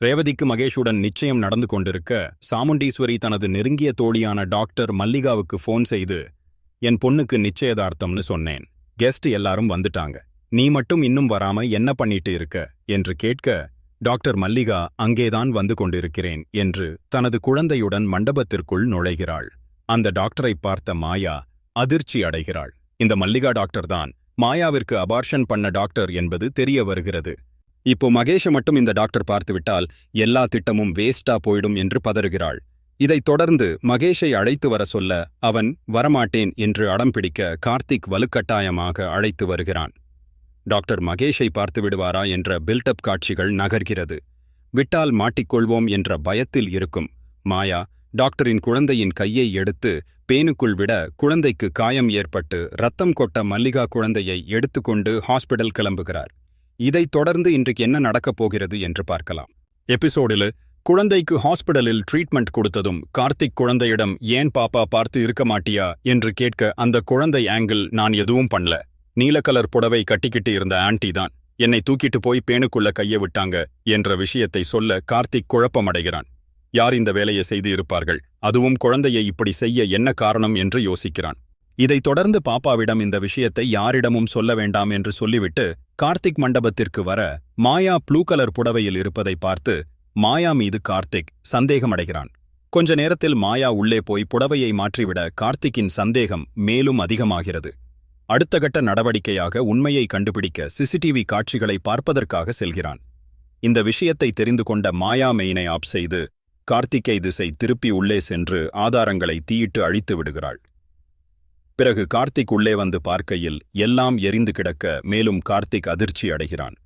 ரேவதிக்கு மகேஷுடன் நிச்சயம் நடந்து கொண்டிருக்க சாமுண்டீஸ்வரி தனது நெருங்கிய தோழியான டாக்டர் மல்லிகாவுக்கு ஃபோன் செய்து, என் பொண்ணுக்கு நிச்சயதார்த்தம்னு சொன்னேன். கெஸ்ட் எல்லாரும் வந்துட்டாங்க. நீ மட்டும் இன்னும் வராம என்ன பண்ணிட்டு இருக்க என்று கேட்க, டாக்டர் மல்லிகா அங்கேதான் வந்து கொண்டிருக்கிறேன் என்று தனது குழந்தையுடன் மண்டபத்திற்குள் நுழைகிறாள். அந்த டாக்டரை பார்த்த மாயா அதிர்ச்சி அடைகிறாள். இந்த மல்லிகா டாக்டர் தான் மாயாவிற்கு அபார்ஷன் பண்ண டாக்டர் என்பது தெரிய வருகிறது. இப்போ மகேஷை மட்டும் இந்த டாக்டர் பார்த்துவிட்டால் எல்லா திட்டமும் வேஸ்டா போயிடும் என்று பதறுகிறாள். இதைத் தொடர்ந்து மகேஷை அழைத்து வர சொல்ல அவன் வரமாட்டேன் என்று அடம்பிடிக்க கார்த்திக் வலுக்கட்டாயமாக அழைத்து வருகிறான். டாக்டர் மகேஷை பார்த்து விடுவாரா என்ற பில்டப் காட்சிகள் நகர்கிறது. விட்டால் மாட்டிக்கொள்வோம் என்ற பயத்தில் இருக்கும் மாயா டாக்டரின் குழந்தையின் கையை எடுத்து பேனுக்குள் விட குழந்தைக்கு காயம் ஏற்பட்டு ரத்தம் கொட்ட மல்லிகா குழந்தையை எடுத்துக்கொண்டு ஹாஸ்பிடல் கிளம்புகிறார். இதைத் தொடர்ந்து இன்றைக்கு என்ன நடக்கப் போகிறது என்று பார்க்கலாம். எபிசோடில் குழந்தைக்கு ஹாஸ்பிடலில் ட்ரீட்மெண்ட் கொடுத்ததும் கார்த்திக் குழந்தையிடம் ஏன் பாப்பா பார்த்து இருக்க மாட்டியா என்று கேட்க அந்த குழந்தை ஆங்கிள் நான் எதுவும் பண்ணல, நீல கலர் புடவை கட்டிக்கிட்டு இருந்த ஆன்டி தான் என்னை தூக்கிட்டு போய் பேனுக்குள்ள கைய விட்டாங்க என்ற விஷயத்தை சொல்ல கார்த்திக் குழப்பமடைகிறான். யார் இந்த வேலையை செய்து இருப்பார்கள், அதுவும் குழந்தையை இப்படி செய்ய என்ன காரணம் என்று யோசிக்கிறான். இதைத் தொடர்ந்து பாப்பாவிடம் இந்த விஷயத்தை யாரிடமும் சொல்ல வேண்டாம் என்று சொல்லிவிட்டு கார்த்திக் மண்டபத்திற்கு வர மாயா ப்ளூ கலர் புடவையில் இருப்பதை பார்த்து மாயா மீது கார்த்திக் சந்தேகமடைகிறான். கொஞ்ச நேரத்தில் மாயா உள்ளே போய் புடவையை மாற்றிவிட கார்த்திக்கின் சந்தேகம் மேலும் அதிகமாகிறது. அடுத்த கட்ட நடவடிக்கையாக உண்மையை கண்டுபிடிக்க சிசிடிவி காட்சிகளை பார்ப்பதற்காக செல்கிறான். இந்த விஷயத்தை தெரிந்து கொண்ட மாயா மெயினை ஆஃப் செய்து கார்த்திக்கை திசை திருப்பி உள்ளே சென்று ஆதாரங்களை தீயிட்டு அழித்து விடுகிறாள். பிறகு கார்த்திக் உள்ளே வந்து பார்க்கையில் எல்லாம் எரிந்து கிடக்க மேலும் கார்த்திக் அதிர்ச்சி அடைகிறான்.